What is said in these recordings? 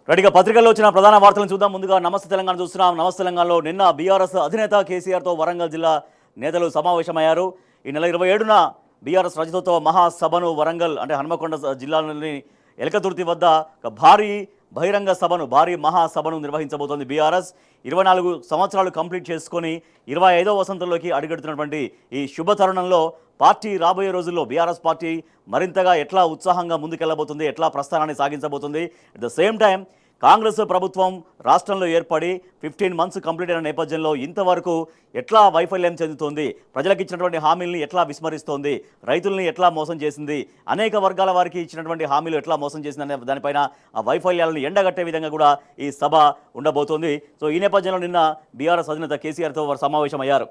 రెడీగా పత్రికల్లో వచ్చిన ప్రధాన వార్తలను చూద్దాం. ముందుగా నమస్తే తెలంగాణ చూస్తున్నాం. నమస్తే తెలంగాణలో నిన్న బీఆర్ఎస్ అధినేత కేసీఆర్తో వరంగల్ జిల్లా నేతలు సమావేశమయ్యారు. ఈ నెల 27న బీఆర్ఎస్ రజతోత్సవ మహాసభను వరంగల్ అంటే హన్మకొండ జిల్లాలోని ఎలకతుర్తి వద్ద ఒక భారీ బహిరంగ సభను భారీ మహాసభను నిర్వహించబోతోంది బీఆర్ఎస్. 24 సంవత్సరాలు కంప్లీట్ చేసుకొని 25వ వసంతంలోకి అడుగెడుతున్నటువంటి ఈ శుభ తరుణంలో పార్టీ రాబోయే రోజుల్లో బీఆర్ఎస్ పార్టీ మరింతగా ఎట్లా ఉత్సాహంగా ముందుకెళ్లబోతుంది, ఎట్లా ప్రస్థానాన్ని సాగించబోతుంది. At the same time Congress ప్రభుత్వం రాష్ట్రంలో ఏర్పడి 15 మంత్స్ కంప్లీట్ అయిన నేపథ్యంలో ఇంతవరకు ఎట్లా వైఫల్యం చెందుతోంది, ప్రజలకు ఇచ్చినటువంటి హామీల్ని ఎట్లా విస్మరిస్తోంది, రైతుల్ని ఎట్లా మోసం చేసింది, అనేక వర్గాల వారికి ఇచ్చినటువంటి హామీలు ఎట్లా మోసం చేసిందనే దానిపైన ఆ వైఫల్యాలను ఎండగట్టే విధంగా కూడా ఈ సభ ఉండబోతోంది. సో ఈ నేపథ్యంలో నిన్న బీఆర్ఎస్ అధినేత కేసీఆర్తో వారు సమావేశమయ్యారు.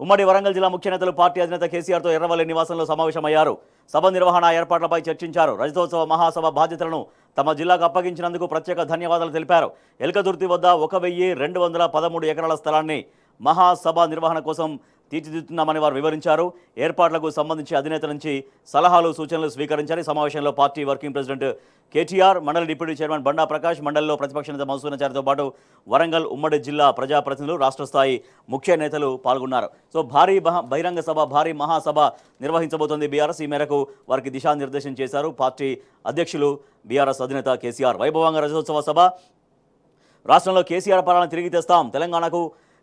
ఉమ్మడి వరంగల్ జిల్లా ముఖ్య నేతలు పార్టీ అధినేత కేసీఆర్తో ఎర్రవల్లి నివాసంలో సమావేశమయ్యారు. సభ నిర్వహణ ఏర్పాట్లపై చర్చించారు. రజతోత్సవ మహాసభ బాధ్యతలను తమ జిల్లాకు అప్పగించినందుకు ప్రత్యేక ధన్యవాదాలు తెలిపారు. ఎల్కదుర్తి వద్ద 1213 ఎకరాల స్థలాన్ని మహాసభ నిర్వహణ కోసం తీర్చిదిద్దుతున్నామని వారు వివరించారు. ఏర్పాట్లకు సంబంధించి అధినేత నుంచి సలహాలు సూచనలు స్వీకరించారు. సమావేశంలో పార్టీ వర్కింగ్ ప్రెసిడెంట్ కేటీఆర్, మండలి డిప్యూటీ చైర్మన్ బండా ప్రకాష్, మండలిలో ప్రతిపక్ష నేత మధుసూదనాచారితో పాటు వరంగల్ ఉమ్మడి జిల్లా ప్రజాప్రతినిధులు, రాష్ట్ర స్థాయి ముఖ్య నేతలు పాల్గొన్నారు. సో భారీ బహిరంగ సభ, భారీ మహాసభ నిర్వహించబోతోంది బీఆర్ఎస్. ఈ మేరకు వారికి దిశానిర్దేశం చేశారు పార్టీ అధ్యక్షులు బీఆర్ఎస్ అధినేత కేసీఆర్. వైభవంగా రజతోత్సవ సభ. రాష్ట్రంలో కేసీఆర్ పాలన తిరిగి తెస్తాం, తెలంగాణకు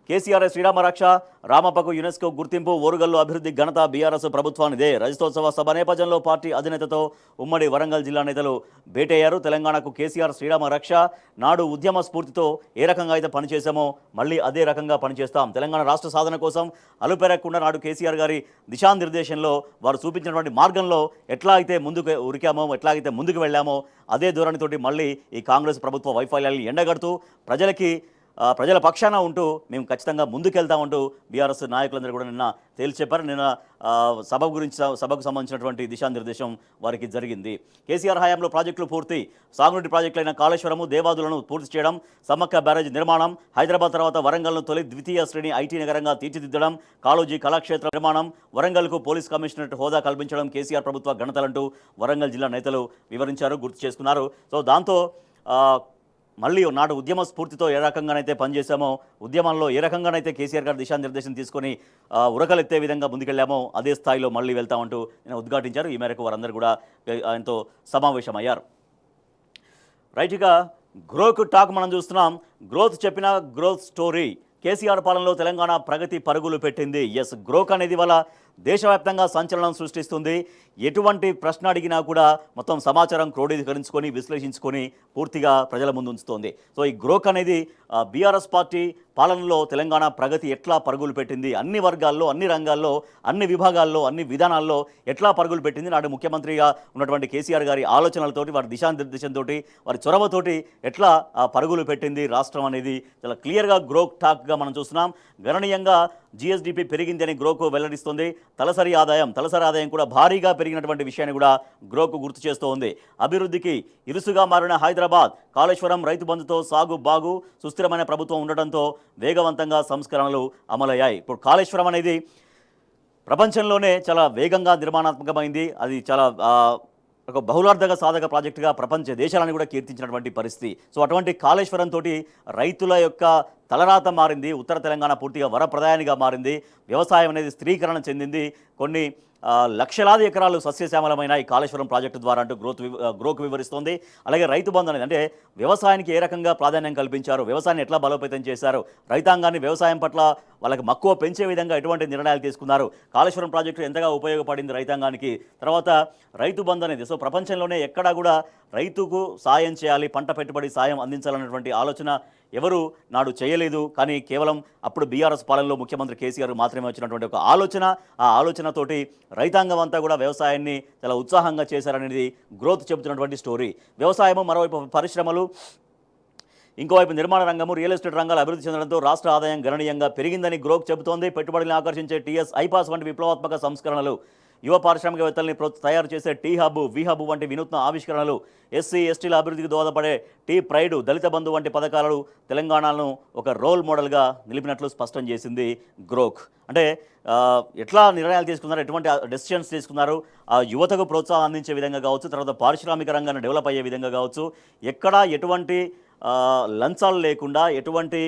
కేసీఆర్ శ్రీరామ రక్ష, రామప్పకు యునెస్కో గుర్తింపు, ఓరుగల్లు అభివృద్ధి ఘనత బీఆర్ఎస్ ప్రభుత్వానిదే. రజతోత్సవ సభ నేపథ్యంలో పార్టీ అధినేతతో ఉమ్మడి వరంగల్ జిల్లా నేతలు భేటయ్యారు. తెలంగాణకు కేసీఆర్ శ్రీరామ రక్ష, నాడు ఉద్యమ స్ఫూర్తితో ఏ రకంగా అయితే పనిచేశామో మళ్ళీ అదే రకంగా పనిచేస్తాం. తెలంగాణ రాష్ట్ర సాధన కోసం అలుపెరగకుండా నాడు కేసీఆర్ గారి దిశానిర్దేశంలో వారు చూపించినటువంటి మార్గంలో ఎట్లా అయితే ముందుకు ఉరికామో, ఎట్లా అయితే ముందుకు వెళ్ళామో అదే ధోరణితోటి మళ్ళీ ఈ కాంగ్రెస్ ప్రభుత్వ వైఫల్యాన్ని ఎండగడుతూ ప్రజల పక్షాన ఉంటూ మేము ఖచ్చితంగా ముందుకెళ్తామంటూ బీఆర్ఎస్ నాయకులందరూ కూడా నిన్న తేల్చి చెప్పారు. నిన్న సభకు సంబంధించినటువంటి దిశానిర్దేశం వారికి జరిగింది. కేసీఆర్ హయాంలో ప్రాజెక్టులు పూర్తి. సాగునీటి ప్రాజెక్టులైన కాళేశ్వరము, దేవాదులను పూర్తి చేయడం, సమ్మక్క బ్యారేజ్ నిర్మాణం, హైదరాబాద్ తర్వాత వరంగల్ను తొలి ద్వితీయ శ్రేణి ఐటీ నగరంగా తీర్చిదిద్దడం, కాళోజీ కళాక్షేత్ర నిర్మాణం, వరంగల్కు పోలీస్ కమిషనరేట్ హోదా కల్పించడం కేసీఆర్ ప్రభుత్వ ఘనతలంటూ వరంగల్ జిల్లా నేతలు వివరించారు, గుర్తు చేసుకున్నారు. సో దాంతో మళ్ళీ నాడు ఉద్యమ స్ఫూర్తితో ఏ రకంగానైతే పనిచేశామో, ఉద్యమంలో ఏ రకంగానైతే కేసీఆర్ గారు దిశానిర్దేశం తీసుకొని ఉరకలెత్తే విధంగా ముందుకెళ్లామో అదే స్థాయిలో మళ్ళీ వెళ్తామంటూ నేను ఉద్ఘాటించారు. ఈ మేరకు వారందరూ కూడా ఆయనతో సమావేశమయ్యారు. రైట్గా గ్రోత్ టాక్ మనం చూస్తున్నాం. గ్రోత్ చెప్పిన గ్రోత్ స్టోరీ. కేసీఆర్ పాలనలో తెలంగాణ ప్రగతి పరుగులు పెట్టింది. ఎస్, గ్రోత్ అనేది వల్ల దేశవ్యాప్తంగా సంచలనం సృష్టిస్తుంది. ఎటువంటి ప్రశ్న అడిగినా కూడా మొత్తం సమాచారం క్రోడీకరించుకొని విశ్లేషించుకొని పూర్తిగా ప్రజల ముందు ఉంచుతోంది. సో ఈ గ్రోత్ అనేది బీఆర్ఎస్ పార్టీ పాలనలో తెలంగాణ ప్రగతి ఎట్లా పరుగులు పెట్టింది, అన్ని వర్గాల్లో, అన్ని రంగాల్లో, అన్ని విభాగాల్లో, అన్ని విధానాల్లో ఎట్లా పరుగులు పెట్టింది, నాడు ముఖ్యమంత్రిగా ఉన్నటువంటి కేసీఆర్ గారి ఆలోచనలతోటి, వారి దిశానిర్దేశంతో, వారి చొరవతోటి ఎట్లా పరుగులు పెట్టింది రాష్ట్రం అనేది చాలా క్లియర్గా గ్రోత్ టాక్గా మనం చూస్తున్నాం. గణనీయంగా జీఎస్డీపీ పెరిగింది అని గ్రోకు వెల్లడిస్తుంది. తలసరి ఆదాయం కూడా భారీగా పెరిగినటువంటి విషయాన్ని కూడా గ్రోకు గుర్తు చేస్తూ ఉంది. అభివృద్ధికి ఇరుసుగా మారిన హైదరాబాద్, కాళేశ్వరం, రైతు బంధుతో సాగు బాగు, సుస్థిరమైన ప్రభుత్వం ఉండడంతో వేగవంతంగా సంస్కరణలు అమలయ్యాయి. ఇప్పుడు కాళేశ్వరం అనేది ప్రపంచంలోనే చాలా వేగంగా నిర్మాణాత్మకమైంది. అది చాలా ఒక బహుళార్థక సాధక ప్రాజెక్టుగా ప్రపంచ దేశాలను కూడా కీర్తించినటువంటి పరిస్థితి. సో అటువంటి కాళేశ్వరం తోటి రైతుల యొక్క తలరాత మారింది. ఉత్తర తెలంగాణ పూర్తిగా వరప్రదాయానిగా మారింది. వ్యవసాయం అనేది స్త్రీకరణ చెందింది. కొన్ని లక్షలాది ఎకరాలు సస్యశ్యామలమైన ఈ కాళేశ్వరం ప్రాజెక్టు ద్వారా అంటూ గ్రోకు వివరిస్తోంది. అలాగే రైతు బంధు అనేది అంటే వ్యవసాయానికి ఏ రకంగా ప్రాధాన్యం కల్పించారు, వ్యవసాయాన్ని ఎట్లా బలోపేతం చేశారు, రైతాంగాన్ని వ్యవసాయం పట్ల వాళ్ళకి మక్కువ పెంచే విధంగా ఎటువంటి నిర్ణయాలు తీసుకున్నారు, కాళేశ్వరం ప్రాజెక్టు ఎంతగా ఉపయోగపడింది రైతాంగానికి, తర్వాత రైతు బంధు అనేది. సో ప్రపంచంలోనే ఎక్కడా కూడా రైతుకు సాయం చేయాలి, పంట పెట్టుబడి సాయం అందించాలన్నటువంటి ఆలోచన ఎవరు నాడు చేయలేదు. కానీ కేవలం అప్పుడు బీఆర్ఎస్ పాలనలో ముఖ్యమంత్రి కేసీఆర్ మాత్రమే వచ్చినటువంటి ఒక ఆలోచన, ఆ ఆలోచనతోటి రైతాంగం అంతా కూడా వ్యవసాయాన్ని చాలా ఉత్సాహంగా చేశారనేది గ్రోత్ చెబుతున్నటువంటి స్టోరీ. వ్యవసాయము, మరోవైపు పరిశ్రమలు, ఇంకోవైపు నిర్మాణ రంగము, రియల్ ఎస్టేట్ రంగాలు అభివృద్ధి చెందడంతో రాష్ట్ర ఆదాయం గణనీయంగా పెరిగిందని గ్రోత్ చెబుతోంది. పెట్టుబడులను ఆకర్షించే టీఎస్, ఐపాస్ వంటి విప్లవాత్మక సంస్కరణలు యువ పారిశ్రామికవేత్తల్ని తయారు చేసే టీ హబ్, వి హబ్ వంటి వినూత్న ఆవిష్కరణలు, ఎస్సీ ఎస్టీల అభివృద్ధికి దోహదపడే టీ ప్రైడ్, దళిత బంధు వంటి పథకాలు తెలంగాణను ఒక రోల్ మోడల్గా నిలిపినట్లు స్పష్టం చేసింది గ్రోక్. అంటే ఎట్లా నిర్ణయాలు తీసుకున్నారు, ఎటువంటి డెసిషన్స్ తీసుకున్నారు, ఆ యువతకు ప్రోత్సాహం అందించే విధంగా కావచ్చు, తర్వాత పారిశ్రామిక రంగాన్ని డెవలప్ అయ్యే విధంగా కావచ్చు, ఎక్కడా ఎటువంటి లంచాలు లేకుండా, ఎటువంటి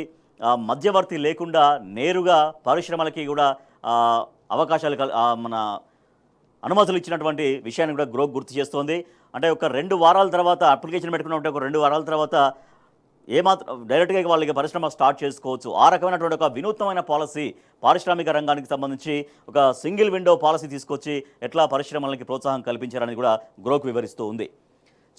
మధ్యవర్తి లేకుండా నేరుగా పరిశ్రమలకి కూడా అవకాశాలు మన అనుమతులు ఇచ్చినటువంటి విషయాన్ని కూడా గ్రోక్ గుర్తు చేస్తోంది. అంటే ఒక 2 వారాల తర్వాత అప్లికేషన్ పెట్టుకున్నట్టే ఒక 2 వారాల తర్వాత ఏమాత్రం డైరెక్ట్గా వాళ్ళకి పరిశ్రమ స్టార్ట్ చేసుకోవచ్చు. ఆ రకమైనటువంటి ఒక వినూత్నమైన పాలసీ పారిశ్రామిక రంగానికి సంబంధించి ఒక సింగిల్ విండో పాలసీ తీసుకొచ్చి ఎట్లా పరిశ్రమలకి ప్రోత్సాహం కల్పించారని కూడా గ్రోక్ వివరిస్తూ ఉంది.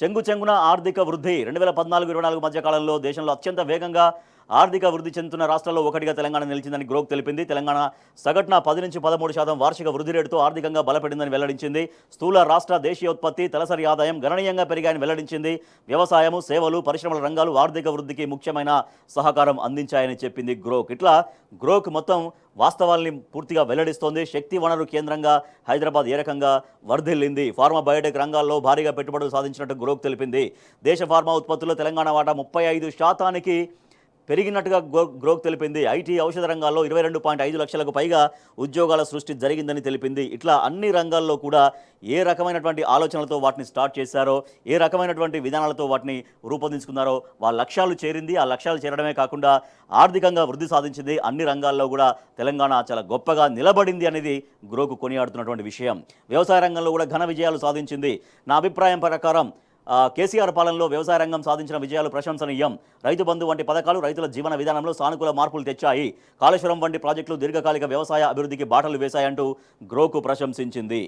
చెంగున ఆర్థిక వృద్ధి 2014-24 మధ్య కాలంలో దేశంలో అత్యంత వేగంగా ఆర్థిక వృద్ధి చెందుతున్న రాష్ట్రాల్లో ఒకటిగా తెలంగాణ నిలిచిందని గ్రోక్ తెలిపింది. తెలంగాణ సగటున 10-13% వార్షిక వృద్ధి రేటుతో ఆర్థికంగా బలపడిందని వెల్లడించింది. స్థూల రాష్ట్ర దేశీయోత్పత్తి, తలసరి ఆదాయం గణనీయంగా పెరిగాయని వెల్లడించింది. వ్యవసాయము, సేవలు, పరిశ్రమల రంగాలు ఆర్థిక వృద్ధికి ముఖ్యమైన సహకారం అందించాయని చెప్పింది గ్రోక్. ఇట్లా గ్రోక్ మొత్తం వాస్తవాల్ని పూర్తిగా వెల్లడిస్తోంది. శక్తి వనరు కేంద్రంగా హైదరాబాద్ ఏ రకంగా వర్ధిల్లింది, ఫార్మా బయోటెక్ రంగాల్లో భారీగా పెట్టుబడులు సాధించినట్టు గ్రోక్ తెలిపింది. దేశ ఫార్మా ఉత్పత్తుల్లో తెలంగాణ వాటా 35% పెరిగినట్టుగా గ్రోక్ తెలిపింది. ఐటీ, ఔషధ రంగాల్లో 22.5 లక్షలకు పైగా ఉద్యోగాల సృష్టి జరిగిందని తెలిపింది. ఇట్లా అన్ని రంగాల్లో కూడా ఏ రకమైనటువంటి ఆలోచనలతో వాటిని స్టార్ట్ చేశారో, ఏ రకమైనటువంటి విధానాలతో వాటిని రూపొందించుకున్నారో వాళ్ళ లక్ష్యాలు చేరింది. ఆ లక్ష్యాలు చేరడమే కాకుండా ఆర్థికంగా వృద్ధి సాధించింది. అన్ని రంగాల్లో కూడా తెలంగాణ చాలా గొప్పగా నిలబడింది అనేది గ్రోక్ కొనియాడుతున్నటువంటి విషయం. వ్యవసాయ రంగంలో కూడా ఘన విజయాలు సాధించింది. నా అభిప్రాయం ప్రకారం కేసీఆర్ పాలనలో వ్యవసాయ రంగం సాధించిన విజయాలు ప్రశంసనీయం. రైతు బంధు వంటి పథకాలు రైతుల జీవన విధానంలో సానుకూల మార్పులు తెచ్చాయి. కాళేశ్వరం వంటి ప్రాజెక్టులు దీర్ఘకాలిక వ్యవసాయ అభివృద్ధికి బాటలు వేశాయంటూ గ్రోక్ ప్రశంసించింది.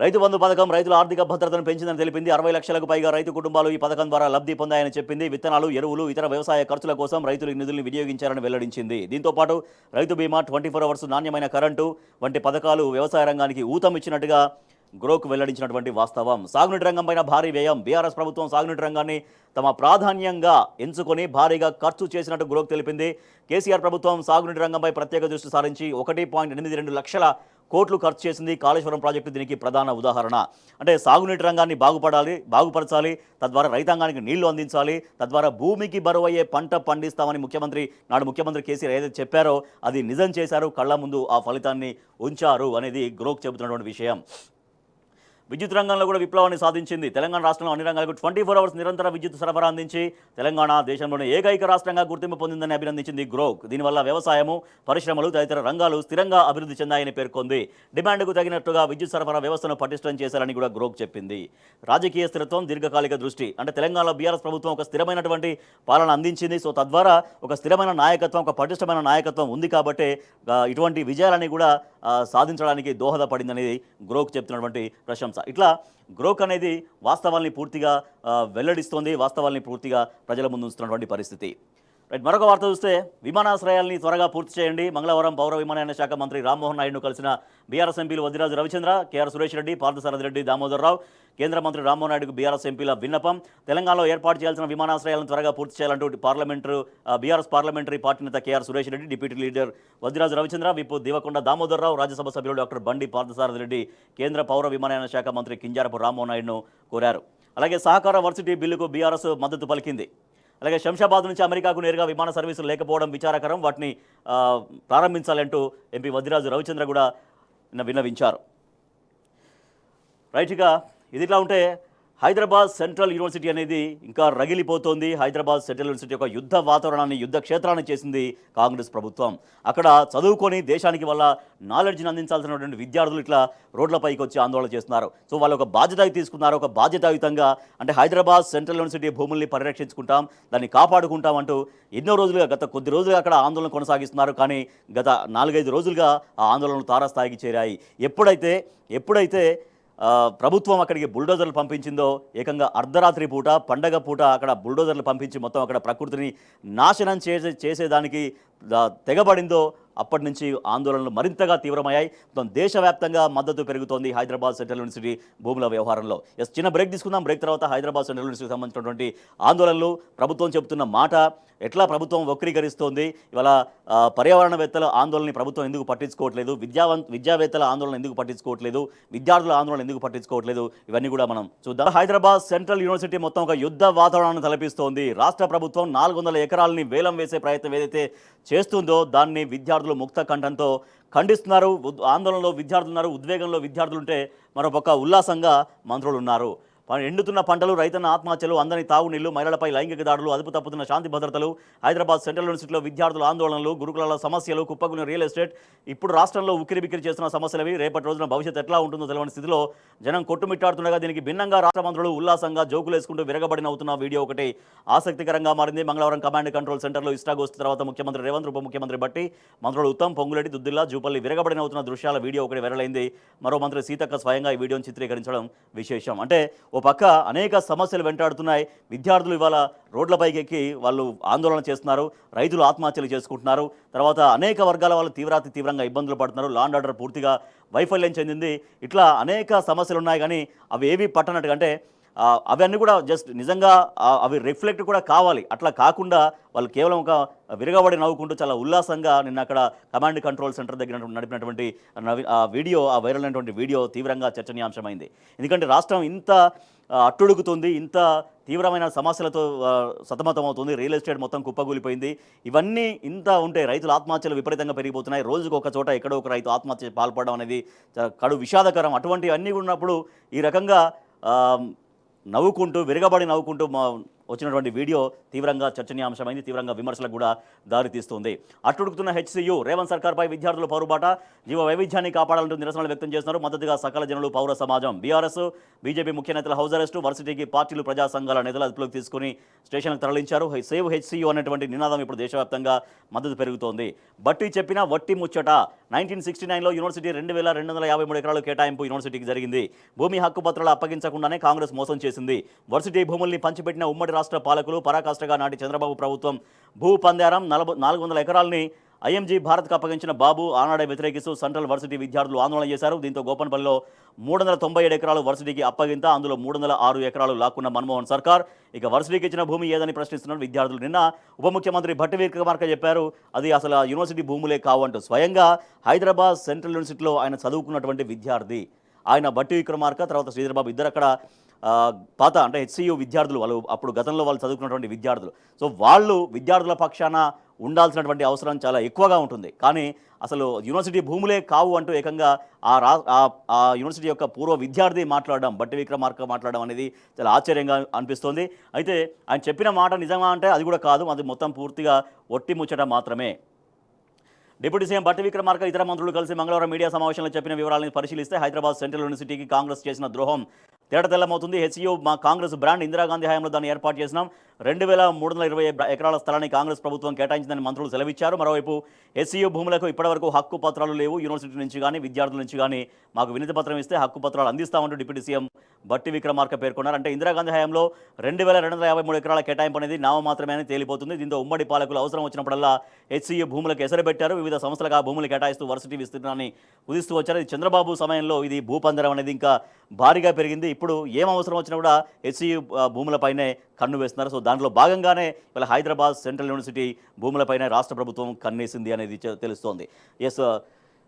రైతు బంధు పథకం రైతుల ఆర్థిక భద్రతను పెంచిందని తెలిపింది. 60 లక్షలకు పైగా రైతు కుటుంబాలు ఈ పథకం ద్వారా లబ్ధి పొందాయని చెప్పింది. విత్తనాలు, ఎరువులు, ఇతర వ్యవసాయ ఖర్చుల కోసం రైతులు నిధులను వినియోగించారని వెల్లడించింది. దీంతోపాటు రైతు బీమా, 24 అవర్స్ నాణ్యమైన కరెంటు వంటి పథకాలు వ్యవసాయ రంగానికి ఊతం ఇచ్చినట్టుగా గ్రోక్ వెల్లడించినటువంటి వాస్తవం. సాగునీటి రంగంపైన భారీ వ్యయం. బీఆర్ఎస్ ప్రభుత్వం సాగునీటి రంగాన్ని తమ ప్రాధాన్యంగా ఎంచుకొని భారీగా ఖర్చు చేసినట్టు గ్రోక్ తెలిపింది. కేసీఆర్ ప్రభుత్వం సాగునీటి రంగంపై ప్రత్యేక దృష్టి సారించి 1.82 లక్షల కోట్లు ఖర్చు చేసింది. కాళేశ్వరం ప్రాజెక్టు దీనికి ప్రధాన ఉదాహరణ. అంటే సాగునీటి రంగాన్ని బాగుపరచాలి, తద్వారా రైతాంగానికి నీళ్లు అందించాలి, తద్వారా భూమికి బరువయ్యే పంట పండిస్తామని ముఖ్యమంత్రి కేసీఆర్ ఏదైతే చెప్పారో అది నిజం చేశారు. కళ్ల ముందు ఆ ఫలితాన్ని ఉంచారు అనేది గ్రోక్ చెబుతున్నటువంటి విషయం. విద్యుత్ రంగంలో కూడా విప్లవాన్ని సాధించింది. తెలంగాణ రాష్ట్రంలో అన్ని రంగాలకు 24 అవర్స్ నిరంతర విద్యుత్ సరఫరా అందించి తెలంగాణ దేశంలోనే ఏకైక రాష్ట్రంగా గుర్తింపు పొందిందని అభినందించింది గ్రోక్. దీనివల్ల వ్యవసాయము, పరిశ్రమలు తదితర రంగాలు స్థిరంగా అభివృద్ధి చెందాయని పేర్కొంది. డిమాండ్కు తగినట్టుగా విద్యుత్ సరఫరా వ్యవస్థను పటిష్టం చేశారని కూడా గ్రోక్ చెప్పింది. రాజకీయ స్థిరత్వం, దీర్ఘకాలిక దృష్టి. అంటే తెలంగాణలో బీఆర్ఎస్ ప్రభుత్వం ఒక స్థిరమైనటువంటి పాలన అందించింది. సో తద్వారా ఒక స్థిరమైన నాయకత్వం, ఒక పటిష్టమైన నాయకత్వం ఉంది కాబట్టే ఇటువంటి విజయాలని కూడా సాధించడానికి దోహదపడిందనేది గ్రోక్ చెప్తున్నటువంటి ప్రశంస. ఇట్లా గ్రోక్ అనేది వాస్తవాల్ని పూర్తిగా వెల్లడిస్తోంది, వాస్తవాల్ని పూర్తిగా ప్రజల ముందు ఉంచుతున్నటువంటి పరిస్థితి. రైట్, మరొక వార్త చూస్తే విమానాశ్రయాల్ని త్వరగా పూర్తి చేయండి. మంగళవారం పౌర విమానయాన శాఖ మంత్రి రామ్మోహన్ నాయుడును కలిసిన బీఆర్ఎస్ ఎంపీలు వద్దిరాజు రవిచంద్ర, కేఆర్ సురేష్ రెడ్డి, పార్థసారథి రెడ్డి, దామోదర్ రావు. కేంద్ర మంత్రి రామ్మోహన్ నాయుడుకు బీఆర్ఎస్ ఎంపీల విన్నపం. తెలంగాణలో ఏర్పాటు చేయాల్సిన విమానాశ్రయాలను త్వరగా పూర్తి చేయాలంటూ బీఆర్ఎస్ పార్లమెంటరీ పార్టీ నేత KR Suresh Reddy, deputy leader Vaddiraju Ravichandra, whip దివకొండ Damodar రావు, రాజ్యసభ సభ్యులు డాక్టర్ బండి పార్థసారథి రెడ్డి కేంద్ర పౌర విమానయాన శాఖ మంత్రి కింజారపు రామ్మోహన్ నాయుడును కోరారు. అలాగే సహకార వర్సిటీ బిల్లుకు బీఆర్ఎస్ మద్దతు పలికింది. అలాగే శంషాబాద్ నుంచి అమెరికాకు నేరుగా విమాన సర్వీసులు లేకపోవడం విచారకరం, వాటిని ప్రారంభించాలంటూ ఎంపీ వద్దిరాజు రవిచంద్ర కూడా విన్నవించారు. రైట్గా ఇదిలా ఉంటే హైదరాబాద్ సెంట్రల్ యూనివర్సిటీ అనేది ఇంకా రగిలిపోతోంది. హైదరాబాద్ సెంట్రల్ యూనివర్సిటీ ఒక యుద్ధ వాతావరణాన్ని, యుద్ధ క్షేత్రాన్ని చేసింది కాంగ్రెస్ ప్రభుత్వం. అక్కడ చదువుకొని దేశానికి వల్ల నాలెడ్జ్ని అందించాల్సినటువంటి విద్యార్థులు ఇట్లా రోడ్లపైకి వచ్చి ఆందోళన చేస్తున్నారు. సో వాళ్ళు ఒక బాధ్యత తీసుకున్నారు. ఒక బాధ్యతాయుతంగా అంటే హైదరాబాద్ సెంట్రల్ యూనివర్సిటీ భూముల్ని పరిరక్షించుకుంటాం, దాన్ని కాపాడుకుంటాం అంటూ ఎన్నో రోజులుగా, గత కొద్ది రోజులుగా అక్కడ ఆందోళన కొనసాగిస్తున్నారు. కానీ గత 4-5 రోజులుగా ఆ ఆందోళనలు తారాస్థాయికి చేరాయి. ఎప్పుడైతే ప్రభుత్వం అక్కడికి బుల్డోజర్లు పంపించిందో, ఏకంగా అర్ధరాత్రి పూట, పండగ పూట అక్కడ బుల్డోజర్లు పంపించి మొత్తం అక్కడ ప్రకృతిని నాశనం చేసేదానికి తెగబడిందో అప్పటి నుంచి ఆందోళనలు మరింతగా తీవ్రమయ్యాయి. మొత్తం దేశవ్యాప్తంగా మద్దతు పెరుగుతోంది హైదరాబాద్ సెంట్రల్ యూనివర్సిటీ భూముల వ్యవహారంలో. చిన్న బ్రేక్ తీసుకుందాం. బ్రేక్ తర్వాత హైదరాబాద్ సెంట్రల్ యూనివర్సిటీకి సంబంధించినటువంటి ఆందోళనలు, ప్రభుత్వం చెబుతున్న మాట, ఎట్లా ప్రభుత్వం వక్రీకరిస్తోంది, ఇవాళ పర్యావరణవేత్తల ఆందోళనని ప్రభుత్వం ఎందుకు పట్టించుకోవట్లేదు, విద్యావేత్తల ఆందోళన ఎందుకు పట్టించుకోవట్లేదు, విద్యార్థుల ఆందోళన ఎందుకు పట్టించుకోవట్లేదు, ఇవన్నీ కూడా మనం చూద్దాం. హైదరాబాద్ సెంట్రల్ యూనివర్సిటీ మొత్తం ఒక యుద్ధ వాతావరణాన్ని తలపిస్తోంది. రాష్ట్ర ప్రభుత్వం 400 ఎకరాలని వేలం వేసే ప్రయత్నం ఏదైతే చేస్తుందో దాన్ని విద్యార్థులు ముక్త కంఠంతో ఖండిస్తున్నారు. ఆందోళనలో విద్యార్థులు ఉన్నారు, ఉద్వేగంలో విద్యార్థులు ఉంటే మరోపక్క ఉల్లాసంగా మంత్రులు ఉన్నారు. ఎండుతున్న పంటలు, రైతన్న ఆత్మహత్యలు, అందని తాగునీళ్లు, మహిళలపై లైంగిక దాడులు, అదుపు తప్పుతున్న శాంతి భద్రతలు, హైదరాబాద్ సెంట్రల్ యూనివర్సిటీలో విద్యార్థుల ఆందోళనలు, గురుకులాల సమస్యలు, కుప్పగున రియల్ ఎస్టేట్, ఇప్పుడు రాష్ట్రంలో ఉక్కిరిబిక్కిరి చేస్తున్న సమస్యలవి, రేపటి రోజున భవిష్యత్తు ఎట్లా ఉంటుందో తెలియని స్థితిలో జనం కొట్టుమిట్టాడుతుండగా దీనికి భిన్నంగా రాష్ట్ర మంత్రులు ఉల్లాసంగా జోకులేసుకుంటూ విరగబడినవుతున్న వీడియో ఒకటి ఆసక్తికరంగా మారింది. మంగళవారం కమాండ్ కంట్రోల్ సెంటర్లో ఇష్టాగోష్ఠి తర్వాత ముఖ్యమంత్రి రేవంత్, ఉప ముఖ్యమంత్రి భట్టి, మంత్రులు ఉత్తమ్, పొంగులేటి, దుద్దిల్లా, జూపల్లి విరగబడినవుతున్న దృశ్యాల వీడియో ఒకటి వైరలైంది. మరో మంత్రి సీతక్క స్వయంగా ఈ వీడియోను చిత్రీకరించడం విశేషం. అంటే ఓ పక్క అనేక సమస్యలు వెంటాడుతున్నాయి. విద్యార్థులు ఇవాళ రోడ్లపైకి ఎక్కి వాళ్ళు ఆందోళన చేస్తున్నారు, రైతులు ఆత్మహత్యలు చేసుకుంటున్నారు, తర్వాత అనేక వర్గాల వాళ్ళు తీవ్రంగా ఇబ్బందులు పడుతున్నారు, లా అండ్ ఆర్డర్ పూర్తిగా వైఫల్యం చెందింది. ఇట్లా అనేక సమస్యలు ఉన్నాయి. కానీ అవి ఏవి పట్టనట్టుగా, అంటే అవన్నీ కూడా జస్ట్ నిజంగా అవి రిఫ్లెక్ట్ కూడా కావాలి. అట్లా కాకుండా వాళ్ళు కేవలం ఒక విరగబడి నవ్వుకుంటూ చాలా ఉల్లాసంగా నిన్న అక్కడ కమాండ్ కంట్రోల్ సెంటర్ దగ్గర నడిపినటువంటి వీడియో, ఆ వైరల్ అయినటువంటి వీడియో తీవ్రంగా చర్చనీయాంశమైంది. ఎందుకంటే రాష్ట్రం ఇంత అట్టుడుగుతుంది, ఇంత తీవ్రమైన సమస్యలతో సతమతమవుతుంది, రియల్ ఎస్టేట్ మొత్తం కుప్పగూలిపోయింది. ఇవన్నీ ఇంత ఉంటే రైతుల ఆత్మహత్యలు విపరీతంగా పెరిగిపోతున్నాయి. రోజుకు ఒక చోట ఎక్కడో ఒక రైతు ఆత్మహత్య పాల్పడడం అనేది కడు విషాదకరం. అటువంటివన్నీ ఉన్నప్పుడు ఈ రకంగా నవ్వుకుంటూ, విరగబడి నవ్వుకుంటూ వచ్చినటువంటి వీడియో తీవ్రంగా చర్చనీయాంశమైంది, తీవ్రంగా విమర్శలకు కూడా దారితీస్తుంది. అట్టుడుకుతున్న హెచ్సియు, రేవంత్ సర్కార్పై విద్యార్థుల పౌరుబాట, జీవ వైవిధ్యాన్ని కాపాడాలంటూ నిరసనలు వ్యక్తం చేస్తున్నారు. మద్దతుగా సకల జనులు, పౌర సమాజం. బీఆర్ఎస్, బీజేపీ ముఖ్య నేతల హౌస్ అరెస్టు, వర్సిటీకి పార్టీలు, ప్రజా సంఘాల నేతలు అదుపులోకి తీసుకుని స్టేషన్లకు తరలించారు. సేవ్ హెచ్సియు అనేటువంటి నినాదం ఇప్పుడు దేశవ్యాప్తంగా మద్దతు పెరుగుతోంది. బట్టి చెప్పిన వట్టి ముచ్చట. 1969లో యూనివర్సిటీ 2253 ఎకరాలు కేటాయింపు యూనివర్సిటీకి జరిగింది. భూమి హక్కు పత్రాలు అప్పగించకుండానే కాంగ్రెస్ మోసం చేసింది. వర్సిటీ భూముల్ని పంచిపెట్టిన ఉమ్మడి రాష్ట్ర పాలకులు పరాకాష్ఠగా నాటి చంద్రబాబు ప్రభుత్వం భూ పందారం 400 ఎకరాలని ఐఎంజీ భారత్కు అప్పగించిన బాబు ఆనాడే వ్యతిరేకిస్తూ సెంట్రల్ వర్సిటీ విద్యార్థులు ఆందోళన చేశారు. దీంతో గోపన్పల్లిలో 397 ఎకరాలు వర్సిటీకి అప్పగింత, అందులో 306 ఎకరాలు లాక్కున్న మన్మోహన్ సర్కార్ ఇక వర్సిటీకి ఇచ్చిన భూమి ఏదని ప్రశ్నిస్తున్నారు విద్యార్థులు. నిన్న ఉప ముఖ్యమంత్రి భట్టి విక్రమార్క చెప్పారు, అది అసలు యూనివర్సిటీ భూములే కావంటూ. స్వయంగా హైదరాబాద్ సెంట్రల్ యూనివర్సిటీలో ఆయన చదువుకున్నటువంటి విద్యార్థి ఆయన భట్టి విక్రమార్క, తర్వాత శ్రీధర్బాబు ఇద్దరు అక్కడ పాత అంటే హెచ్సియు విద్యార్థులు, వాళ్ళు అప్పుడు గతంలో వాళ్ళు చదువుకున్నటువంటి విద్యార్థులు. సో వాళ్ళు విద్యార్థుల పక్షాన ఉండాల్సినటువంటి అవసరం చాలా ఎక్కువగా ఉంటుంది. కానీ అసలు యూనివర్సిటీ భూములే కావు అంటూ ఏకంగా ఆ యూనివర్సిటీ యొక్క పూర్వ విద్యార్థి మాట్లాడడం, భట్టి విక్రమార్క మాట్లాడడం అనేది చాలా ఆశ్చర్యంగా అనిపిస్తోంది. అయితే ఆయన చెప్పిన మాట నిజమా అంటే అది కూడా కాదు, అది మొత్తం పూర్తిగా ఒట్టి ముచ్చట మాత్రమే. డిప్యూటీ సీఎం భట్టి విక్రమార్క ఇతర మంత్రులు కలిసి మంగళవారం మీడియా సమావేశంలో చెప్పిన వివరాలను పరిశీలిస్తే హైదరాబాద్ సెంట్రల్ యూనివర్సిటీకి కాంగ్రెస్ చేసిన ద్రోహం తేటతెల్లమవుతుంది. హెచ్సియు మా కాంగ్రెస్ బ్రాండ్, ఇందిరాగాంధీ హయాంలో దాన్ని ఏర్పాటు చేసినాం. 2320 ఎకరాల స్థలాన్ని కాంగ్రెస్ ప్రభుత్వం కేటాయించిందని మంత్రులు సెలవిచ్చారు. మరోవైపు హెచ్సియు భూములకు ఇప్పటివరకు హక్కు పత్రాలు లేవు. యూనివర్సిటీ నుంచి కానీ విద్యార్థుల నుంచి కానీ మాకు వినతి పత్రం ఇస్తే హక్కు పత్రాలు అందిస్తామంటూ డిప్యూటీ సీఎం భట్టి విక్రమార్క పేర్కొన్నారు. అంటే ఇందిరాగాంధీ హయాంలో 2253 ఎకరాల కేటాయింపు అనేది నామమాత్రమే అని తేలిపోతుంది. దీంతో ఉమ్మడి పాలకులు అవసరం వచ్చినప్పుడల్లా హెచ్సియు భూములకు ఎసరబెట్టారు. వివిధ సంస్థలకు ఆ భూములు కేటాయిస్తూ వర్సిటీ విస్తీర్ణాన్ని కుదిస్తూ వచ్చారు. ఇది చంద్రబాబు సమయంలో ఇది భూపందరం అనేది ఇంకా భారీగా పెరిగింది. ఇప్పుడు ఏం అవసరం వచ్చినా కూడా హెచ్సియు భూములపైనే కన్ను వేస్తున్నారు. సో దాంట్లో భాగంగానే ఇలా హైదరాబాద్ సెంట్రల్ యూనివర్సిటీ భూములపైనే రాష్ట్ర ప్రభుత్వం కన్నేసింది అనేది తెలుస్తోంది. ఎస్,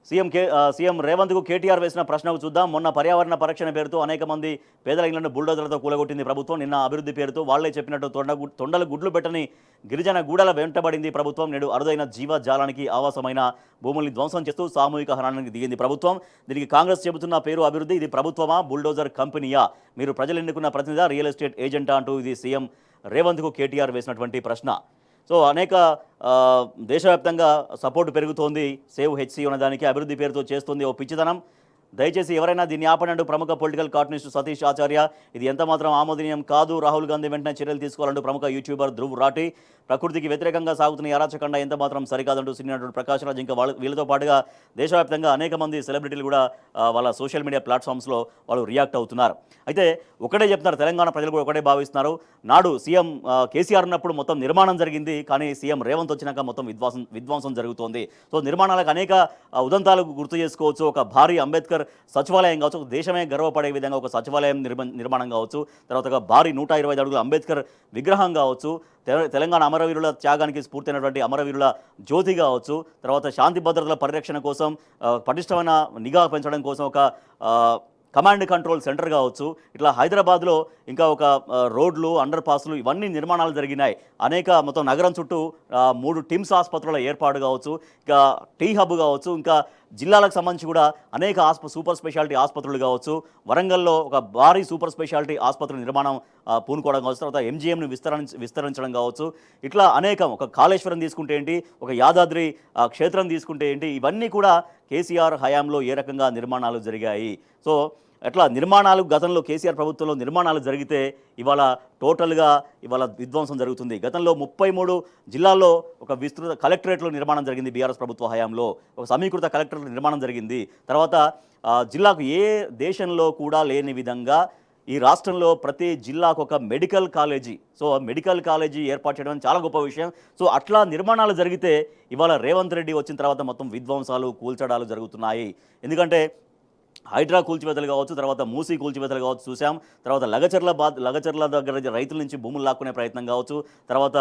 సీఎం రేవంత్కు కేటీఆర్ వేసిన ప్రశ్నకు చూద్దాం. మొన్న పర్యావరణ పరిరక్షణ పేరుతో అనేక మంది పేదల ఇళ్లను బుల్డోజర్లతో కూలగొట్టింది ప్రభుత్వం. నిన్న అభివృద్ధి పేరుతో వాళ్లే చెప్పినట్టు తొండలు గుడ్లు పెట్టని గిరిజన గూడల వెంటబడింది ప్రభుత్వం. నేడు అరుదైన జీవజాలానికి ఆవాసమైన భూముల్ని ధ్వంసం చేస్తూ సామూహిక హరణానికి దిగింది ప్రభుత్వం. దీనికి కాంగ్రెస్ చెబుతున్న పేరు అభివృద్ధి. ఇది ప్రభుత్వమా, బుల్డోజర్ కంపెనీయా, మీరు ప్రజలు ఎన్నుకున్న ప్రతినిధి, రియల్ ఎస్టేట్ ఏజెంటా అంటూ ఇది సీఎం రేవంత్కు కేటీఆర్ వేసినటువంటి ప్రశ్న. సో అనేక దేశవ్యాప్తంగా సపోర్టు పెరుగుతోంది సేవ్ హెచ్సియు అనే దానికి. అభివృద్ధి పేరుతో చేస్తుంది ఓ పిచ్చితనం. దయచేసి ఎవరైనా దీన్ని ఆపనంటూ ప్రముఖ పొలిటికల్ కార్టూనిస్ట్ సతీష్ ఆచార్య. ఇది ఎంత మాత్రం ఆమోదనీయం కాదు. రాహుల్ గాంధీ వెంటనే చర్యలు తీసుకోవాలంటూ ప్రముఖ యూట్యూబర్ ధ్రువ్ రాఠీ. ప్రకృతికి వ్యతిరేకంగా సాగుతున్న ఈ అరాచకండ ఎంత మాత్రం సరికాదంటూ సినీ నటుడు ప్రకాష్ రాజ్ ఇంకా వీళ్ళతో పాటుగా దేశవ్యాప్తంగా అనేక మంది సెలబ్రిటీలు కూడా వాళ్ళ సోషల్ మీడియా ప్లాట్ఫామ్స్లో వాళ్ళు రియాక్ట్ అవుతున్నారు. అయితే ఒకటే చెప్తున్నారు, తెలంగాణ ప్రజలు కూడా ఒకటే భావిస్తున్నారు. నాడు సీఎం కేసీఆర్ ఉన్నప్పుడు మొత్తం నిర్మాణం జరిగింది, కానీ సీఎం రేవంత్ వచ్చినాక మొత్తం విధ్వంసం జరుగుతోంది. సో నిర్మాణాలకు అనేక ఉదంతాలు గుర్తు చేసుకోవచ్చు. ఒక భారీ అంబేద్కర్ సచివాలయం కావచ్చు, దేశమే గర్వపడే విధంగా ఒక సచివాలయం నిర్మాణం కావచ్చు, తర్వాత ఒక భారీ 125 అడుగుల అంబేద్కర్ విగ్రహం కావచ్చు, తెలంగాణ అమరవీరుల త్యాగానికి స్ఫూర్తైనటువంటి అమరవీరుల జ్యోతి కావచ్చు, తర్వాత శాంతి భద్రతల పరిరక్షణ కోసం పటిష్టమైన నిఘా పెంచడం కోసం ఒక కమాండ్ కంట్రోల్ సెంటర్ కావచ్చు, ఇట్లా హైదరాబాద్లో ఇంకా ఒక రోడ్లు, అండర్ పాస్లు ఇవన్నీ నిర్మాణాలు జరిగినాయి. అనేక మొత్తం నగరం చుట్టూ 3 టిమ్స్ ఆసుపత్రుల ఏర్పాటు కావచ్చు, ఇంకా టీ హబ్ కావచ్చు, ఇంకా జిల్లాలకు సంబంధించి కూడా అనేక సూపర్ స్పెషాలిటీ ఆసుపత్రులు కావచ్చు, వరంగల్లో ఒక భారీ సూపర్ స్పెషాలిటీ ఆసుపత్రుల నిర్మాణం పూనుకోవడం కావచ్చు, తర్వాత ఎంజీఎంను విస్తరించడం కావచ్చు, ఇట్లా అనేకం. ఒక కాళేశ్వరం తీసుకుంటే ఏంటి, ఒక యాదాద్రి క్షేత్రం తీసుకుంటే ఏంటి, ఇవన్నీ కూడా కేసీఆర్ హయాంలో ఏ రకంగా నిర్మాణాలు జరిగాయి. సో అట్లా నిర్మాణాలు గతంలో కేసీఆర్ ప్రభుత్వంలో నిర్మాణాలు జరిగితే ఇవాళ టోటల్గా ఇవాళ విధ్వంసం జరుగుతుంది. గతంలో 33 జిల్లాల్లో ఒక విస్తృత కలెక్టరేట్లో నిర్మాణం జరిగింది బీఆర్ఎస్ ప్రభుత్వ హయాంలో, ఒక సమీకృత కలెక్టరేట్ నిర్మాణం జరిగింది. తర్వాత జిల్లాకు ఏ దేశంలో కూడా లేని విధంగా ఈ రాష్ట్రంలో ప్రతి జిల్లాకు ఒక medical college, so medical college ఏర్పాటు చేయడం చాలా గొప్ప విషయం. సో అట్లా నిర్మాణాలు జరిగితే ఇవాళ రేవంత్ రెడ్డి వచ్చిన తర్వాత మొత్తం విధ్వంసాలు, కూల్చడాలు జరుగుతున్నాయి. ఎందుకంటే హైడ్రా కూల్చివేతలు కావచ్చు, తర్వాత మూసీ కూల్చివేతలు కావచ్చు చూసాం, తర్వాత లగచర్ల దగ్గర రైతుల నుంచి భూములు లాక్కునే ప్రయత్నం కావచ్చు, తర్వాత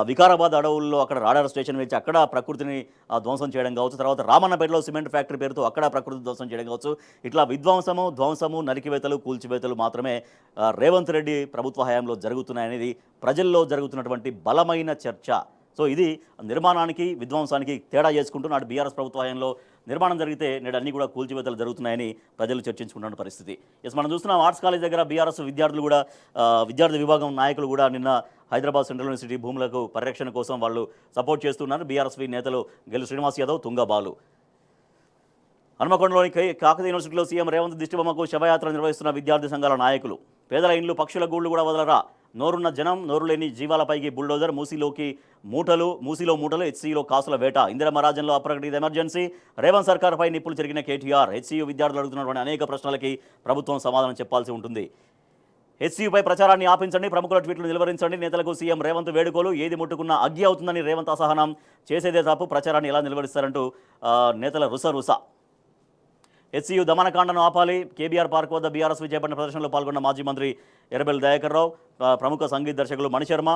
వికారాబాద్ అడవుల్లో అక్కడ రాడార్ స్టేషన్ వేసి అక్కడ ప్రకృతిని ధ్వంసం చేయడం కావచ్చు, తర్వాత రామన్నపేటలో సిమెంట్ ఫ్యాక్టరీ పేరుతో అక్కడ ప్రకృతి ధ్వంసం చేయడం కావచ్చు. ఇట్లా ధ్వంసము, నరికివేతలు, కూల్చివేతలు మాత్రమే రేవంత్ రెడ్డి ప్రభుత్వ హయాంలో జరుగుతున్నాయనేది ప్రజల్లో జరుగుతున్నటువంటి బలమైన చర్చ. సో ఇది నిర్మాణానికి, విధ్వంసానికి తేడా చేసుకుంటూ నాడు బీఆర్ఎస్ ప్రభుత్వ హయాంలో నిర్మాణం జరిగితే నేడు అన్నీ కూడా కూల్చివేతలు జరుగుతున్నాయని ప్రజలు చర్చించుకుంటున్న పరిస్థితి. మనం చూస్తున్నాం ఆర్ట్స్ కాలేజ్ దగ్గర బీఆర్ఎస్ విద్యార్థులు కూడా విద్యార్థి విభాగం నాయకులు కూడా నిన్న హైదరాబాద్ సెంట్రల్ యూనివర్సిటీ భూములకు పరిరక్షణ కోసం వాళ్ళు సపోర్ట్ చేస్తున్నారు. బీఆర్ఎస్వి నేతలు గెలు శ్రీనివాస్ యాదవ్, తుంగబాలు. హన్మకొండలోని కాకతీయ యూనివర్సిటీలో సీఎం రేవంత్ దిష్టిబొమ్మకు శవయాత్ర నిర్వహిస్తున్న విద్యార్థి సంఘాల నాయకులు. పేదల ఇండ్లు, పక్షుల గూళ్లు కూడా వదలరా, నోరున్న జనం, నోరు లేని జీవాలపైకి బుల్డోజర్, మూసీలో మూటలు, హెచ్సీలో కాసుల వేట. ఇందిరమ్మ రాజ్యంలో అప్రకటిత ఎమర్జెన్సీ, రేవంత్ సర్కార్పై నిప్పులు చెరిగిన కేటీఆర్. హెచ్సీయూ విద్యార్థులు అడుగుతున్నటువంటి అనేక ప్రశ్నలకి ప్రభుత్వం సమాధానం చెప్పాల్సి ఉంటుంది. హెచ్సీయూపై ప్రచారాన్ని ఆపించండి, ప్రముఖుల ట్వీట్లు నిలువరించండి. నేతలకు సీఎం రేవంత్ వేడుకోలు. ఏది ముట్టుకున్నా అగ్గి అవుతుందని రేవంత్ అసహనం. చేసేదే తప్పు, ప్రచారాన్ని ఎలా నిలువరిస్తారంటూ నేతల రుస. హెచ్సీయూ దమనకాండను ఆపాలి. కేబీఆర్ పార్క్ వద్ద బీఆర్ఎస్ చేపట్టిన ప్రదర్శనలో పాల్గొన్న మాజీ మంత్రి ఎర్రబెల్లి దయాకర్ రావు, ప్రముఖ సంగీత దర్శకులు మణిశర్మ.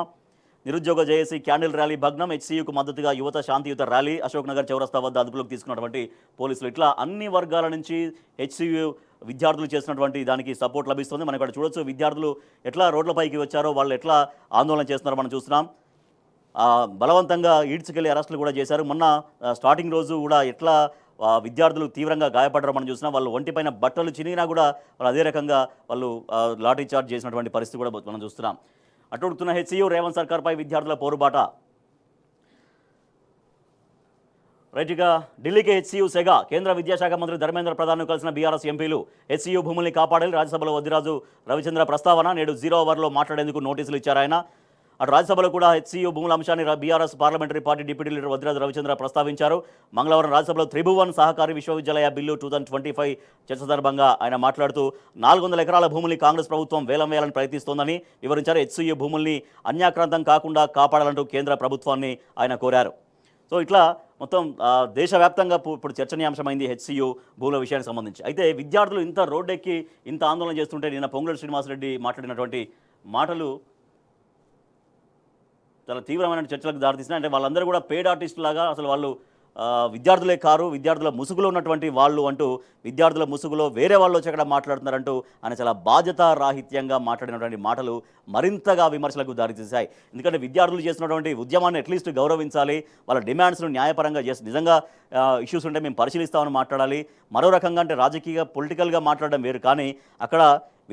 నిరుద్యోగ జేఏసీ క్యాండిల్ ర్యాలీ భగ్నం. హెచ్సీయూకు మద్దతుగా యువత శాంతియుత ర్యాలీ. అశోక్ నగర్ చౌరస్తా వద్ద అదుపులోకి తీసుకున్నటువంటి పోలీసులు. ఇట్లా అన్ని వర్గాల నుంచి హెచ్సీయూ విద్యార్థులు చేసినటువంటి దానికి సపోర్ట్ లభిస్తుంది. మనం ఇక్కడ చూడొచ్చు విద్యార్థులు ఎట్లా రోడ్లపైకి వచ్చారో, వాళ్ళు ఎట్లా ఆందోళన చేస్తున్నారో మనం చూస్తున్నాం. బలవంతంగా ఈడ్చుకెళ్లి అరెస్టులు కూడా చేశారు. మొన్న స్టార్టింగ్ రోజు కూడా ఎట్లా విద్యార్థులు తీవ్రంగా గాయపడ్డారో మనం చూసినా. వాళ్ళు ఒంటిపైన బట్టలు చినిగినా కూడా వాళ్ళు అదే రకంగా వాళ్ళు లాఠీ చార్జ్ చేసినటువంటి పరిస్థితి కూడా మనం చూస్తున్నాం. అటుడుతున్న హెచ్సీయూ రేవంత్ సర్కార్పై విద్యార్థుల పోరుబాట. రైట్గా ఢిల్లీకి హెచ్సీయూ సెగ. కేంద్ర విద్యాశాఖ మంత్రి ధర్మేంద్ర ప్రధాన్ను కలిసిన బీఆర్ఎస్ ఎంపీలు. హెచ్సీయూ భూముల్ని కాపాడాలి. రాజ్యసభలో వద్దిరాజు రవిచంద్ర ప్రస్తావన. నేడు 0 ఓవర్లో మాట్లాడేందుకు నోటీసులు ఇచ్చారు ఆయన. అటు రాజ్యసభలో కూడా హెచ్సీయూ భూముల అంశాన్ని BRS parliamentary party deputy leader Vaddiraju Ravichandra ప్రస్తావించారు. మంగళవారం రాజ్యసభలో త్రిభువన్ సహకారి విశ్వవిద్యాలయ బిల్లు 2025 చర్చ సందర్భంగా ఆయన మాట్లాడుతూ 400 ఎకరాల భూముల్ని కాంగ్రెస్ ప్రభుత్వం వేలం వేయాలని ప్రయత్నిస్తోందని వివరించారు. హెచ్సీయూ భూముల్ని అన్యాక్రాంతం కాకుండా కాపాడాలంటూ కేంద్ర ప్రభుత్వాన్ని ఆయన కోరారు. సో ఇట్లా మొత్తం దేశవ్యాప్తంగా ఇప్పుడు చర్చనీయాంశమైంది హెచ్సీయూ భూముల విషయానికి సంబంధించి. అయితే విద్యార్థులు ఇంత రోడ్డెక్కి ఇంత ఆందోళన చేస్తుంటే నిన్న పొంగులేటి శ్రీనివాసరెడ్డి మాట్లాడినటువంటి మాటలు చాలా తీవ్రమైన చర్చలకు దారితీస్తున్నాయి. అంటే వాళ్ళందరూ కూడా పెయిడ్ ఆర్టిస్ట్ లాగా అసలు వాళ్ళు విద్యార్థులే కారు, విద్యార్థుల ముసుగులో ఉన్నటువంటి వాళ్ళు అంటూ, విద్యార్థుల ముసుగులో వేరే వాళ్ళు వచ్చి అక్కడ మాట్లాడుతున్నారంటూ ఆయన చాలా బాధ్యతారాహిత్యంగా మాట్లాడినటువంటి మాటలు మరింతగా విమర్శలకు దారితీశాయి. ఎందుకంటే విద్యార్థులు చేస్తున్నటువంటి ఉద్యమాన్ని అట్లీస్ట్ గౌరవించాలి, వాళ్ళ డిమాండ్స్ను న్యాయపరంగా చేసి నిజంగా ఇష్యూస్ ఉంటే మేము పరిశీలిస్తామని మాట్లాడాలి. మరో రకంగా అంటే రాజకీయ పొలిటికల్గా మాట్లాడడం వేరు, కానీ అక్కడ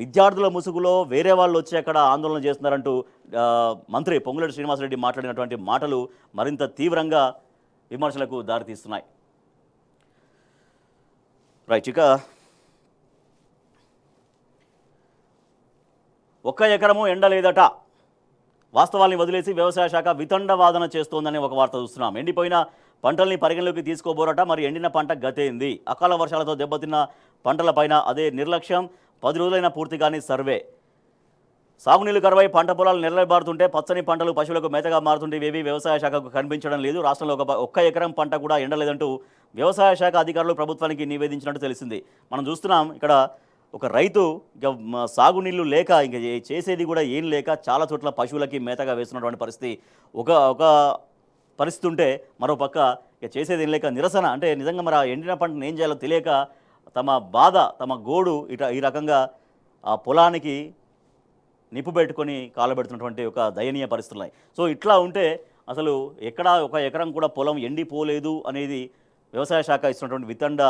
విద్యార్థుల ముసుగులో వేరే వాళ్ళు వచ్చి అక్కడ ఆందోళన చేస్తున్నారంటూ మంత్రి పొంగులేటి శ్రీనివాసరెడ్డి మాట్లాడినటువంటి మాటలు మరింత తీవ్రంగా విమర్శలకు దారితీస్తున్నాయి. రైట్, ఇక ఒక్క ఎకరము ఎండ లేదట. వాస్తవాల్ని వదిలేసి వ్యవసాయ శాఖ వితండవాదన చేస్తోందని ఒక వార్త చూస్తున్నాం. ఎండిపోయిన పంటల్ని పరిగణలోకి తీసుకోబోరట. మరి ఎండిన పంట గతేంది? అకాల వర్షాలతో దెబ్బతిన్న పంటలపైన అదే నిర్లక్ష్యం. 10 రోజులైన పూర్తి కానీ సర్వే. సాగునీళ్లు కరువై పంట పొలాలు నెరవేరుతుంటే పచ్చని పంటలు పశువులకు మేతగా మారుతుంటే ఇవేవి వ్యవసాయ శాఖకు కనిపించడం లేదు. రాష్ట్రంలో ఒక్క ఎకరం పంట కూడా ఎండలేదంటూ వ్యవసాయ శాఖ అధికారులు ప్రభుత్వానికి నివేదించినట్టు తెలిసింది. మనం చూస్తున్నాం ఇక్కడ ఒక రైతు ఇక సాగునీళ్లు లేక ఇంక చేసేది కూడా ఏం లేక చాలా చోట్ల పశువులకి మేతగా వేస్తున్నటువంటి పరిస్థితి ఒక ఒక పరిస్థితి ఉంటే, మరోపక్క ఇక చేసేది ఏం లేక నిరసన. అంటే నిజంగా మరి ఆ ఎండిన పంటను ఏం చేయాలో తెలియక తమ బాధ, తమ గోడు ఈ రకంగా ఆ పొలానికి నిప్పు పెట్టుకొని కాలబెడుతున్నటువంటి ఒక దయనీయ పరిస్థితులు ఉన్నాయి. సో ఇట్లా ఉంటే అసలు ఎక్కడా ఒక ఎకరం కూడా పొలం ఎండిపోలేదు అనేది వ్యవసాయ శాఖ ఇస్తున్నటువంటి వితండ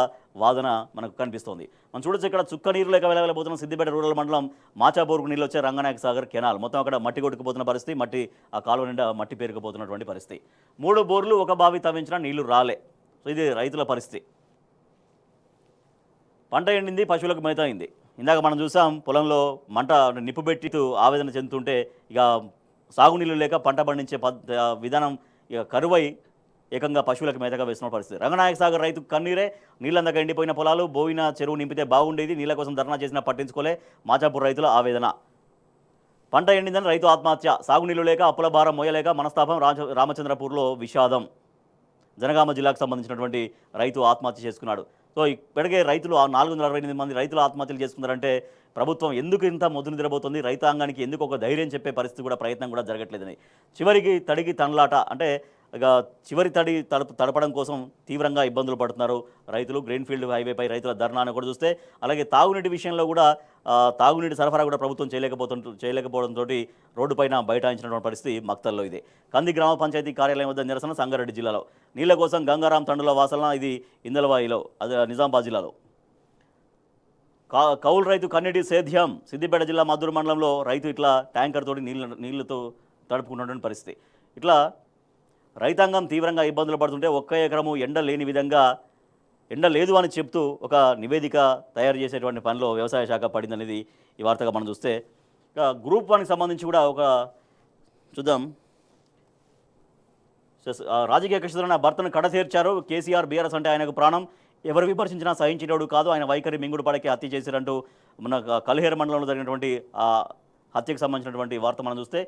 వాదన మనకు కనిపిస్తోంది. మనం చూడొచ్చు ఇక్కడ చుక్క నీరు లేక వెళ్ళబోతున్న సిద్దిపేట రూరల్ మండలం మాచాబోర్కు నీళ్ళు వచ్చే రంగనాయక సాగర్ కెనాల్ మొత్తం అక్కడ మట్టి కొట్టుకుపోతున్న పరిస్థితి. ఆ కాలువ నిండా మట్టి పేరుకుపోతున్నటువంటి పరిస్థితి. 3 బోర్లు ఒక బావి తవ్వించినా నీళ్లు రాలే. సో ఇది రైతుల పరిస్థితి. పంట ఎండింది, పశువులకు మేత అయింది. ఇందాక మనం చూసాం పొలంలో మంట నిప్పు పెట్టి ఆవేదన చెందుతుంటే ఇక సాగునీళ్ళు లేక పంట పండించే విధానం ఇక కరువై ఏకంగా పశువులకు మేతగా వేస్తున్న పరిస్థితి. రంగనాయక సాగర్ రైతు కన్నీరే. నీళ్ళందాక ఎండిపోయిన పొలాలు, బోయిన చెరువు నింపితే బాగుండేది, నీళ్ళ కోసం ధర్నా చేసినా పట్టించుకోలే. మాచాపూర్ రైతుల ఆవేదన. పంట ఎండిందని రైతు ఆత్మహత్య. సాగునీళ్లు లేక అప్పుల భారం మోయలేక మనస్తాపం. రామచంద్రపూర్లో విషాదం. జనగామ జిల్లాకు సంబంధించినటువంటి రైతు ఆత్మహత్య చేసుకున్నాడు. సో ఇప్పటికే రైతులు 468 మంది రైతులు ఆత్మహత్యలు చేసుకున్నారంటే ప్రభుత్వం ఎందుకు ఇంత మొద్దు నిద్రపోతుంది, రైతాంగానికి ఎందుకు ఒక ధైర్యం చెప్పే పరిస్థితి కూడా ప్రయత్నం కూడా జరగట్లేదని. చివరికి తడికి తనలాట. అంటే ఇక చివరి తడపడం కోసం తీవ్రంగా ఇబ్బందులు పడుతున్నారు రైతులు. గ్రీన్ఫీల్డ్ హైవేపై రైతుల ధర్నాను కూడా చూస్తే, అలాగే తాగునీటి విషయంలో కూడా తాగునీటి సరఫరా కూడా ప్రభుత్వం చేయలేకపోవడంతో రోడ్డుపైన బైఠాయించినటువంటి పరిస్థితి మక్తల్లో ఇది. కంది గ్రామ పంచాయతీ కార్యాలయం వద్ద నిరసన సంగారెడ్డి జిల్లాలో. నీళ్ల కోసం గంగారాం తండుల వాసన. ఇది ఇందలవాయిలో, అది నిజామాబాద్ జిల్లాలో. కౌలు రైతు కన్నీటి సేద్యం. సిద్దిపేట జిల్లా మద్దూరు మండలంలో రైతు ఇట్లా ట్యాంకర్ తోటి నీళ్లతో తడుపుకున్నటువంటి పరిస్థితి. ఇట్లా రైతాంగం తీవ్రంగా ఇబ్బందులు పడుతుంటే ఒక్క ఎకరము ఎండ లేని విధంగా, ఎండ లేదు అని చెప్తూ ఒక నివేదిక తయారు చేసేటువంటి పనిలో వ్యవసాయ శాఖ పడిందనేది ఈ వార్తగా మనం చూస్తే, ఇక గ్రూప్ 1కి సంబంధించి కూడా ఒక చూద్దాం. రాజకీయ కక్షితులైన భర్తను కడతీర్చారు కేసీఆర్. బీఆర్ఎస్ అంటే ఆయనకు ప్రాణం, ఎవరు విమర్శించినా సహించేటోడు కాదు, ఆయన వైఖరి మింగుడు పడకే హత్య చేశారంటూ మన కలిహేర మండలంలో జరిగినటువంటి ఆ హత్యకు సంబంధించినటువంటి వార్త మనం చూస్తే,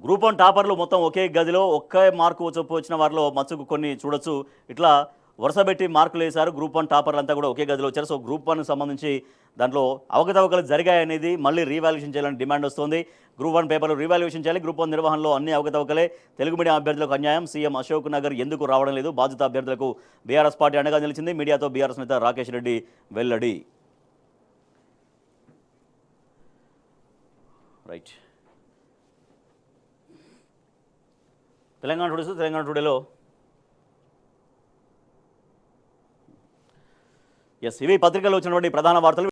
గ్రూప్ 1 టాపర్లు మొత్తం ఒకే గదిలో ఒకే మార్కు చొప్పు వచ్చిన వారిలో మచ్చుకు కొన్ని చూడొచ్చు. ఇట్లా వరుసపెట్టి మార్కులు వేశారు. గ్రూప్ 1 టాపర్లు అంతా కూడా ఒకే గదిలో వచ్చారు. సో గ్రూప్ 1కి సంబంధించి దాంట్లో అవకతవకలు జరిగాయనేది మళ్ళీ రీవాల్యుయేషన్ చేయాలని డిమాండ్ వస్తుంది. గ్రూప్ 1 పేపర్లు రీవాల్యుయేషన్ చేయాలి. గ్రూప్ 1 నిర్వహణలో అన్ని అవకతవకలే. తెలుగు మీడియం అభ్యర్థులకు అన్యాయం. సీఎం అశోక్ నగర్ ఎందుకు రావడం లేదు? బాధిత అభ్యర్థులకు బీఆర్ఎస్ పార్టీ అండగా నిలిచింది. మీడియాతో బీఆర్ఎస్ నేత రాకేష్ రెడ్డి వెల్లడి. రైట్. తెలంగాణ టుడేలో ఇవి పత్రికల్లో వచ్చినటువంటి ప్రధాన వార్తలు.